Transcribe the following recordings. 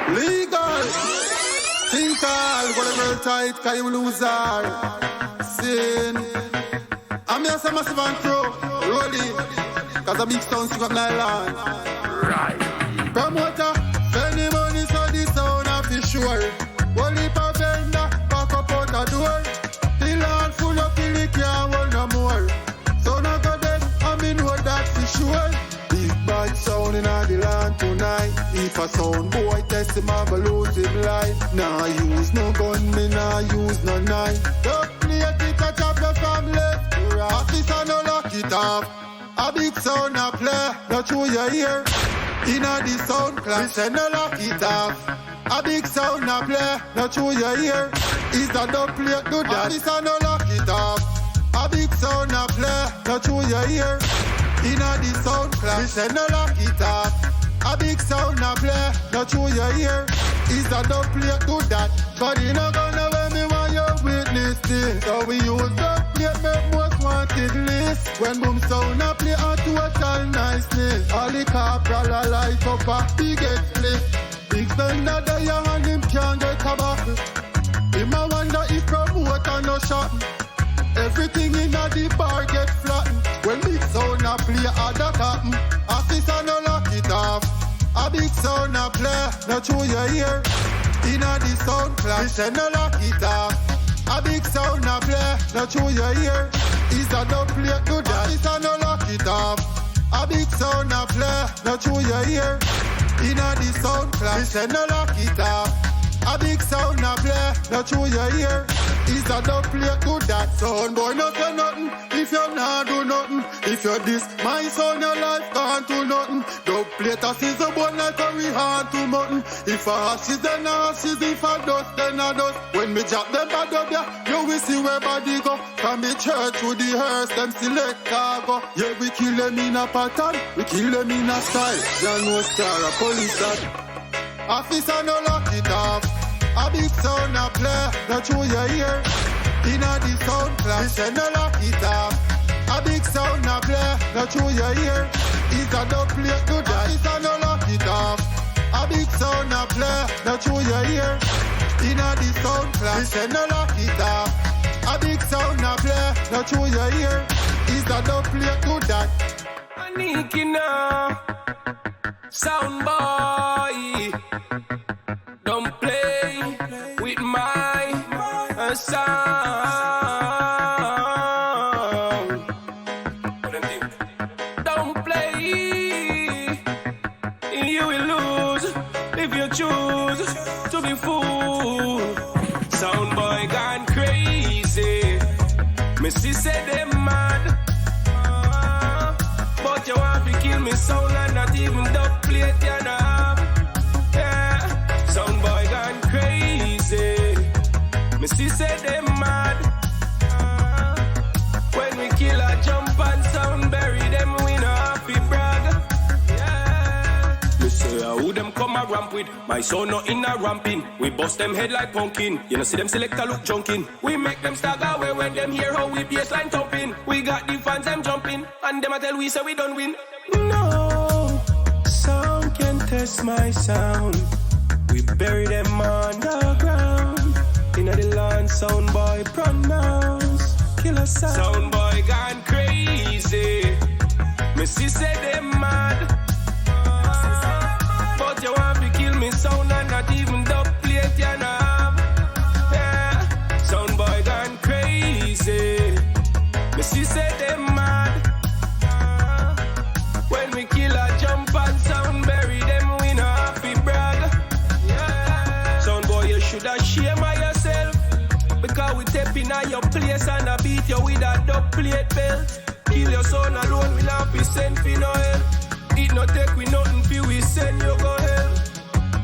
Legal, think all, got a girl tight, can you lose her? Sin, I'm here some massive and pro, rolling, cause a big sound stick up nylon. Right. Promoter, spend the money so the sound of the sure. Only per vendor, back up out the door. The land full of the can't hold no more. So now go dead, I mean what that for sure. Big bad sound in the land tonight. If a sound boy test him, I go lose him life. Nah use no gun, me nah use no knife. Don't play it, a chop you from left to right. Officer no lock it off. A big sound a play, not through your ear. Inna the sound class, we say no lock it off. A big sound a play, not through your ear. Is a dub plate, do that. Officer no lock it off. A big sound a play, not through your ear. Inna the sound class, we say no lock it off. A big sound a play, not through your ear. Is a dub plate, do that. But you no gonna when me want you witness this. So we use dub plate, make most wanted list. When boom sound a play a total niceness. All the corporal a light up a big split. Big spender there and him can't get tobacco. Him a wonder if promoter no shopping. Everything in the bar get flattened. When big sound a play a that happen. Officer no lock it off. A big sound a play, not through your ear. Inna the sound class, we say no lock it off. A big sound a play, not through your ear. Is a dub plate, do that. Officer no lock it off. A big sound a play, not through your ear. Inna the sound class, we say no lock it off. A big sound a play, not through your ear. Is a dub plate, do that. Sound boy no say nothing if you nah do nothing. If you this, my son your life can't do nothing. Dub plate a scissor bone like a we hard to mutton. If a ashes then a ashes, if a dust then a dust. When me drop them bad up ya, you will see where body go. From the church to the hearse, them select cargo. Yeah, we kill them in a pattern, we kill them in a style. There no star, a police that. Officer no lock it off. A big sound a play, not through your ear. Inna the sound class, we say no lock it off. A big sound a play, not through your ear. Is a dub plate, do that. Officer no lock it off. A big sound a play, not through your ear. Inna the sound class, we say no lock it off. A big sound a play, not through your ear. Is a dub plate, do that. NIQUE now, sound boy. Don't play with my sound. Don't play, you will lose if you choose to be fool. Sound boy gone crazy. Missy said them mad, but you want to kill me sound and not even dub plate you know. Yeah, sound boy gone crazy. Missy said them mad. When we kill a jump and sound bury them, we no happy brag. Yeah. Me say who them come a ramp with? My son not in a ramping. We bust them head like pumpkin. You know see them selector look junkin. We make them stagger away when them hear how we baseline thumping. We got the fans them jumping, and them a tell we say we don't win. No sound can test my sound. We bury them underground. Inna the land, sound boy pronounce. Kill a sound. Sound boy gone crazy. Missy said them mad. But you want to kill me sound and not even dub plate you know. Yeah, sound boy gone crazy. Missy said them mad. When we kill a jump and sound bury them, we no happy brag. Yeah, sound boy you shoulda shame of yourself. Because we step in at your place and I beat you with a dub plate belt. Kill your son alone, we not be sent for no help. It no take we nothing for we send you go hell.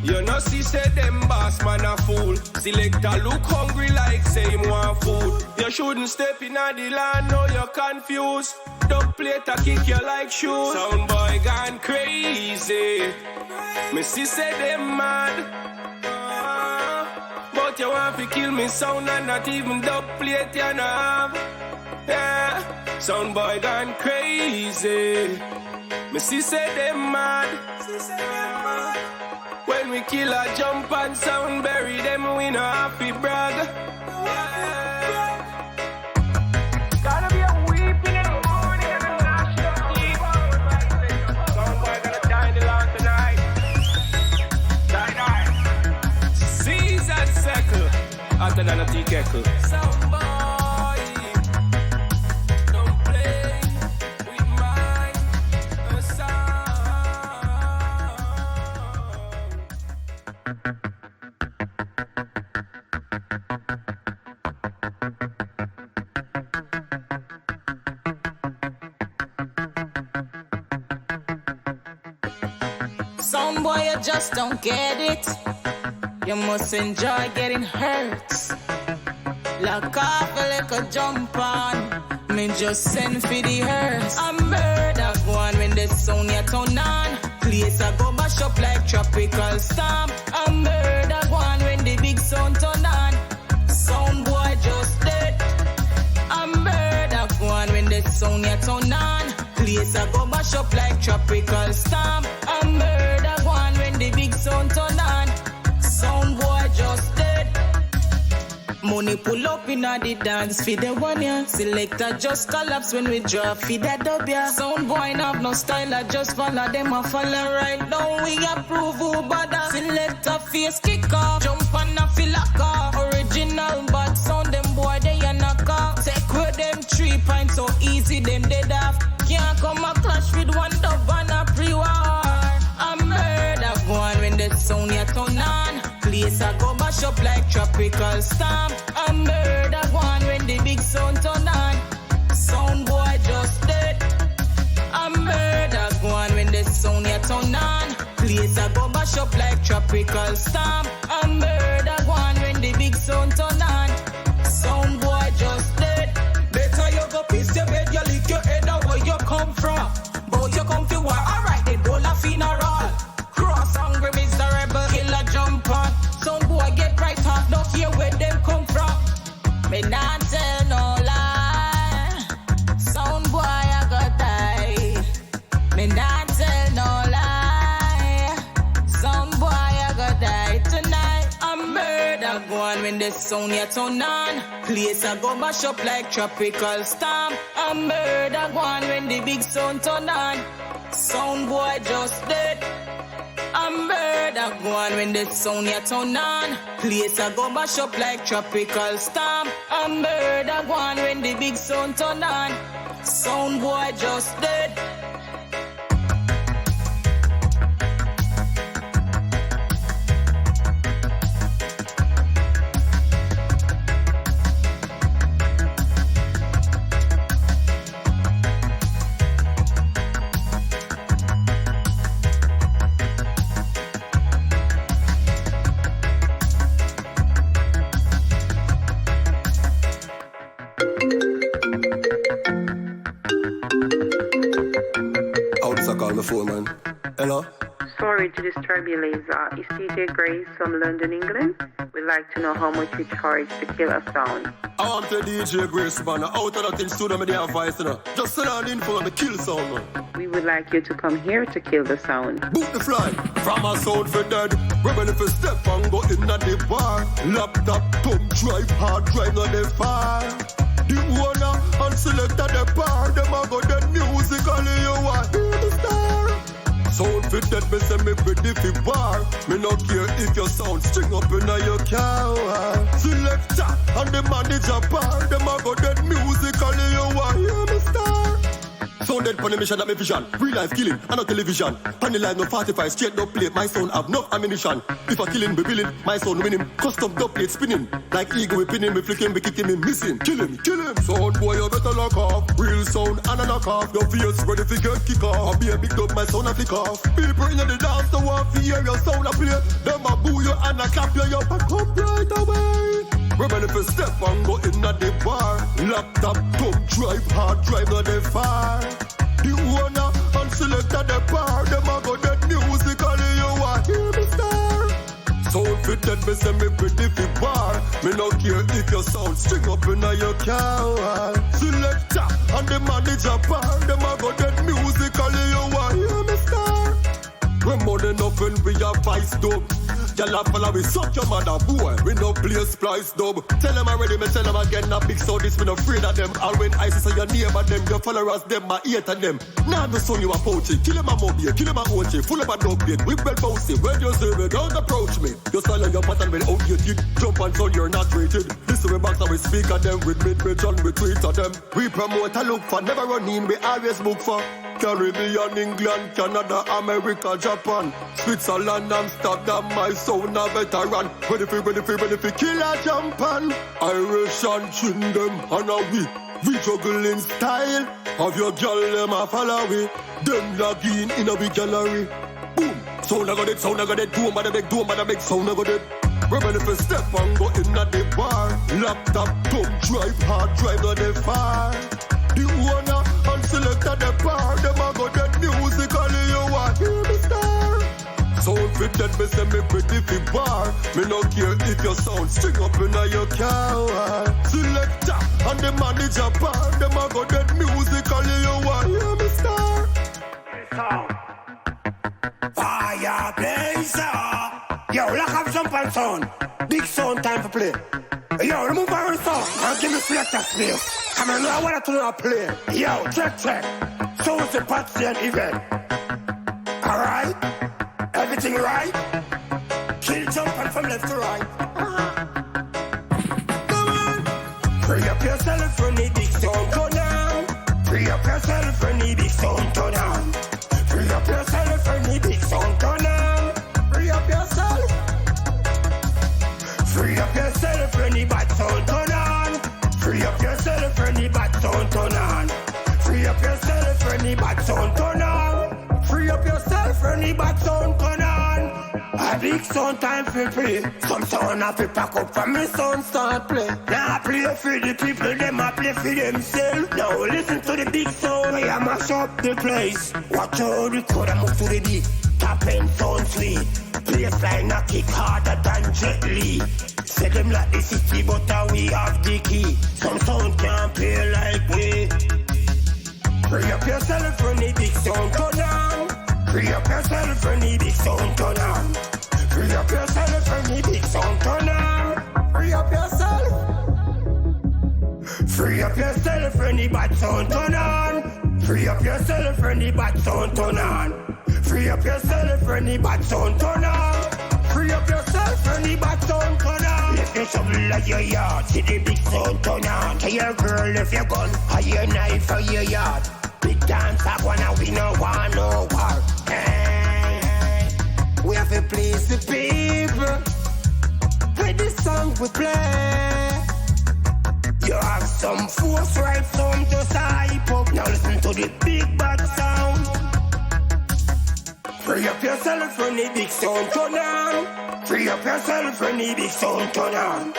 You know see say them boss man a fool. Selector look hungry like say him want food. You shouldn't step in at the land, now you're confused. Dub plate a kick you like shoes. Sound boy gone crazy. Missy say them mad. But you want want to kill me sound and not even dub plate you know have. Yeah, sound boy gone crazy. Me see say them mad. When we kill a jump and sound bury them, we no happy brag. Gotta be a weeping in the morning and a national sleep. Sound boy gonna die in the lawn tonight. Die. Season circle. After that, a tea-keckle. Sound boy. Sound boy, you just don't get it. You must enjoy getting hurt. Lock off like a jump on. Me just send for the hurts. I'm murder one when the sound you turn on. Place I go bash up like tropical storm. I'm murder one when the big sound turn on. Sound boy just dead. I'm murder one when the sound you turn on. Place I go bash up like tropical storm. I'm murder one when the big sound turn on. Sound boy just dead. Money pull up in the dance for the one ya. Selector just collapse when we drop for that dub ya. Sound boy have no style, I just follow them a follow right now. We approve who bother. Selector face kick off, jump on a feel like off. Original but sound them boy they a knock off. Take with them 3 pints so easy them dead off. Can't come a clash with one dub and a pre-war. I'm murder one when the sound ya turn on. Place I go bash up like tropical storm. I'm murder one when the big sound turn on. Sound boy just dead. I'm murder one when the sound ya turn on. Place I go bash up like tropical storm. I'm murder one when the big sound turn on. Sound boy just dead. Better you go piss your bed, you lick your head out where you come from. But you come to war, alright, they don't laugh in a roll. Cross hungry miserable, killer jump on. Some boy get right off, don't hear where them come from. Me not tell no lie. Sound boy I got die. Me not tell no lie. Sound boy I got die tonight. I'm murder one when the sound ya turn on. Place I go mash up like tropical storm. I'm murder one when the big sound turn on. Sound boy just dead. I'm murder one when the sound ya turn on. Place I go mash up like tropical storm. I'm murder one when the big sound turn on. Sound boy just dead. Phone, man. Hello? Sorry to disturb you, Laser. It's DJ Grace from London, England. We'd like to know how much you charge to kill a sound. I want to DJ Grace, man. Out of that in studio, me there voice, you know. Just send on info and me kill sound, man. We would like you to come here to kill the sound. Book the flight from a sound for dead. Rebel if you step and go in at the bar. Laptop, pump, drive, hard drive on the fire. The owner and selector the bar. Them a go dead musically, you want hear the star. Sound fit that me say me ready for war. Me no care if your sound string up in your car. Selector and the manager bar. Them a go dead musically, you want hear the star. Sound dead pon the mission that me vision. Real life killing and no television. Pan the line no 45 straight dub plate. My sound have no ammunition. If I killing, we billing. My sound winning. Custom dub plate spinning. Like eagle we pinning, we flicking, we kicking, me missing. Kill him, kill him. Sound boy you better lock off. Real sound and a knock off. Your face ready for get kick off. I be a big dub, my sound a flick off. People in the dance so want to hear your sound a play. Them a boo you and a clap you up and come right away. Rebel if you step and go in at the bar. Laptop, pump, drive, hard drive on the fire. The owner and selector the bar. Them a go dead musically, you want hear me star. Sound Sound fit that me say me pretty fi bar. Me no care if your sound string up in your car. Selector and the manager bar. Them a go dead musically, you want hear me star. We're more than enough when we are vice dub. Y'all a follow we suck your mother boy. We no play splice dub. Tell them already, me tell them again. Not big so this me no afraid of them. All when I say your neighbor them, your followers them, my hate of them. Now the son you a poaching. Kill him a mobile, kill him a OJ. Full of a dog bait. We well bouncy. When you say me, don't approach me. You style on your pattern will outgate you. Jump and son you're not rated. This is we box and we speak of them. With mid-bridge and we tweet of them. We promote a look for, never run in. We always book for Caribbean, England, Canada, America, Japan, Switzerland, Amsterdam, my sound a veteran. Ready for kill a champion. Irish and chin them and a we juggling style. Have your girl them a follow we. Them log in a big gallery. Boom, sound a got it, doom by the big sound a got it. Ready for step and go in at the bar. Laptop, come drive, hard drive to the far. The owner and selector the bar. Them a go dead musically, you want hear me star. Sound fit that me say me pretty fi bar. Me no care if your sound string up in your car. Selector and the manager bar. Them a go dead musically, you want hear me star. Fire BLAZA. Yo, lock up jump and sound. Big sound time for play. Yo, remove our song and give me selector space. Come on, I want to do a play. Yo, check. So it's a party and event. Alright? Everything right? Kill jumping from left to right. Come on. Free up yourself from the big sound, go down. Free up yourself from the big sound, go down. Free up yourself from the big sound, go down. Free up yourself. Free up yourself from the bad sound, go down. Free up yourself from the bad sound, turn on. Free up yourself from the bad sound, turn on. Free up yourself from the bad sound, turn on. A big sound time for play. Some sound have to pack up from me sound start play. Now I play for the people, them I play for themselves. Now listen to the big sound, I mash up the place. Watch how the crowd I move to the beat. Tap and sound sweet. Place line a kick harder than Jet Li. Say them like the city, but we have the key. Some sound can't play like we. Free up yourself from the big sound, turn on. Free up yourself from the big sound, turn on. Free up yourself from the big sound, turn on. Free up yourself. Free up yourself from the bad sound, turn on. Free up yourself from the bad sound, turn on. Free up yourself from the bad sound, turn on. Free up yourself from the bad sound, turn on. Lift the shovel at your yard, see the big sound, turn on. Tell your girl if you're gone, or your knife for your yard. Big dance, I wanna we no want no war. Hey, we have to please the people. With this song we play. You have some force right, some just hype up. Now listen to the big bad sound. Free up yourself from the big sound, turn on. Free up yourself from the big sound, turn on.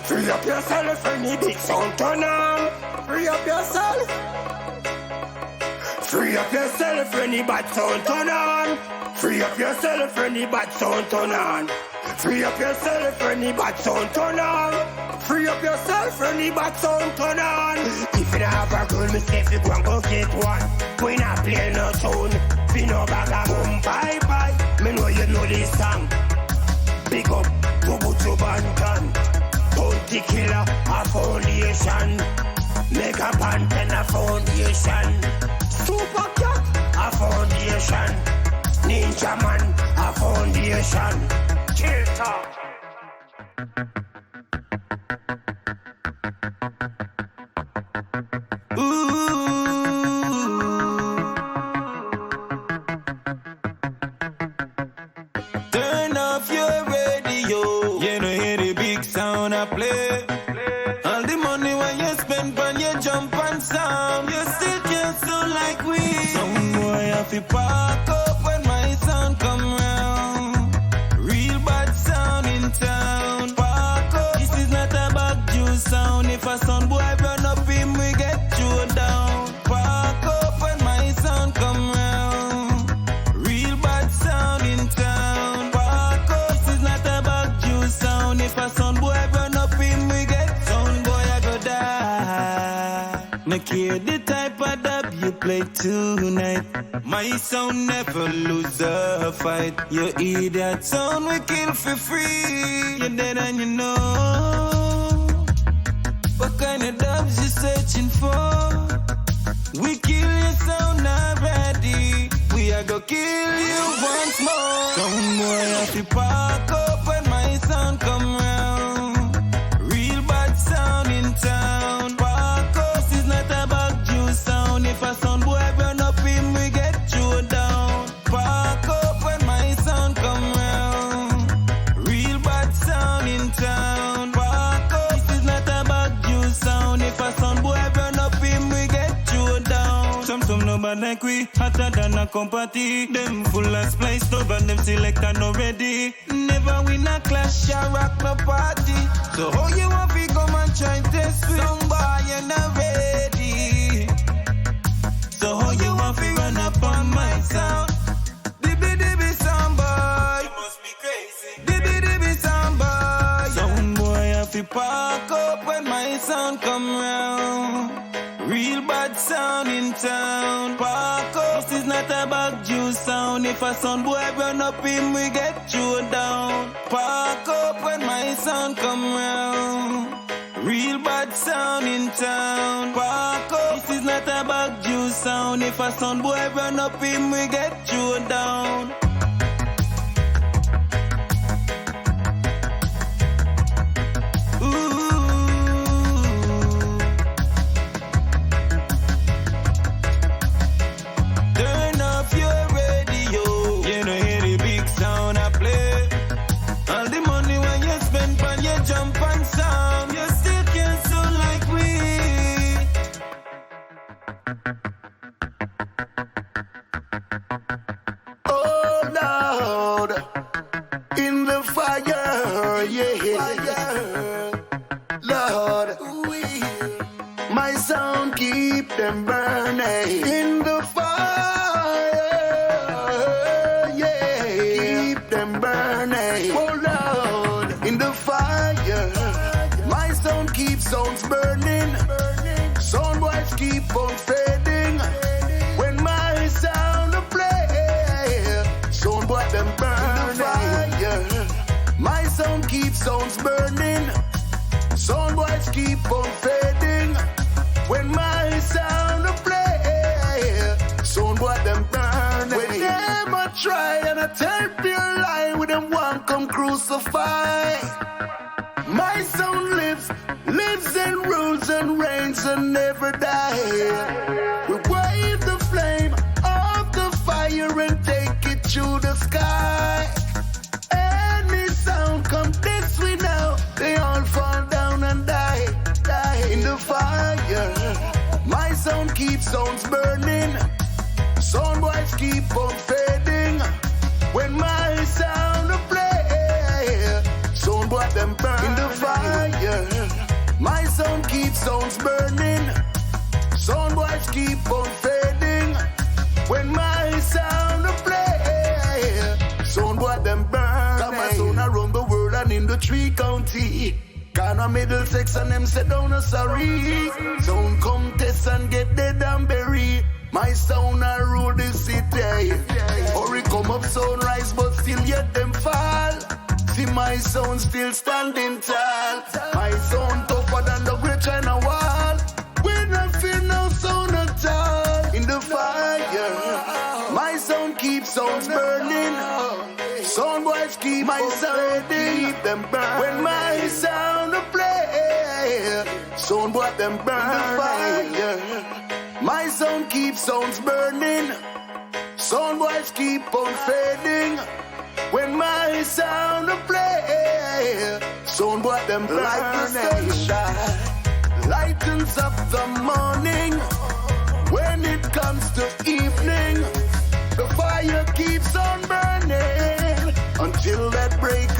Free up yourself from the big sound, turn on. Free up yourself. Free up yourself from the bad sound, turn on. Free up yourself from the bad sound, turn on. Free up yourself from the bad sound, turn on. Free up yourself from the bad sound, turn on. If you don't have a girl, me say if you go and go get one. We not play no tune. Be no bag of boom, bye bye. Me know you know this song. Big up, Kubutu Bantan. Bounty Killer, a foundation. Mega Panten, a foundation. Super Cat, a foundation. Ninja Man, a foundation. Chill talk. Turn off your radio. You know hear the big sound I play. All the money when you spend on your jump and sound, you still can't sound like we. Some boy have to park up when my sound come round. Real bad sound in town. Park up. This is not a bad juice sound. If a son boy run up him, we get you down. Park up when my sound come round. Real bad sound in town. Park up. This is not a bad juice No care the type of dub you play tonight. My sound never lose a fight. You hear that sound we kill for free. You're dead and you know. What kind of dubs you searching for? We kill your sound already. We are gonna kill you once more. Some boy have to park up when my sound come round. Real bad sound in town. Park us is not about juice sound. If a sound boy burn up him, we get you down. Park up when my sound come round. Real bad sound in town. Park us is not about juice sound. If a sound boy burn up him, we get you down. Some no bad like we, hotter than a company. Them full of splice stuff and them selector no ready. Never win a clash or rock no party. So how you want to come and try test with somebody you not ready? So how you want to run up on my sound? Dibby dibby sound boy, you must be crazy. Dibby dibby sound boy, sound boy have to park up when my sound come round. Real bad sound in town. Park us is not about juice sound. If a sound boy burn up him, we get you down. Park up when my sound come round. Real bad sound in town. Park up, this is not about juice sound. If a sound boy burn up him, we get you down. Them burning in the fire, yeah. Keep them burning, oh Lord, in the fire. My sound keeps sounds burning. Sound boys keep on fading. When my sound play, sound boy them burning. My sound keeps sounds burning. Sound boys keep on fading. When my sound play, sound boy them burning. When them a try and a tell pure lie, with them one come crucify. My sound lives and rules and reigns and never die. We wave the flame of the fire and take it to the sky. Any sound come this way now, they all fall down and die in the fire. My sound keeps sounds burning. Sound boys keep on fading. When my sound play, sound boy them burn in the fire. My sound keeps sounds burning. Sound boys keep on fading. When my sound play, sound boy them burn. Got my sound around the world and in the 3 counties. Ghana, Middlesex and them say down a sorry. Sound come test and get dead and bury. My sound a rule the city. Hurry come up sunrise but still yet them fall. See my sound still standing tall. My sound tougher than the great China wall. We not feel no sound at all. In the fire, my sound keeps sounds burning. Sound boys keep my sound keep them burn. When my sound play, sound boy them burn the fire. My sound keeps sounds burning. Sound boys keep on fading. When my sound play, sound boy them burn. Like the sunshine lightens up the morning. When it comes to evening, the fire keeps on burning until that break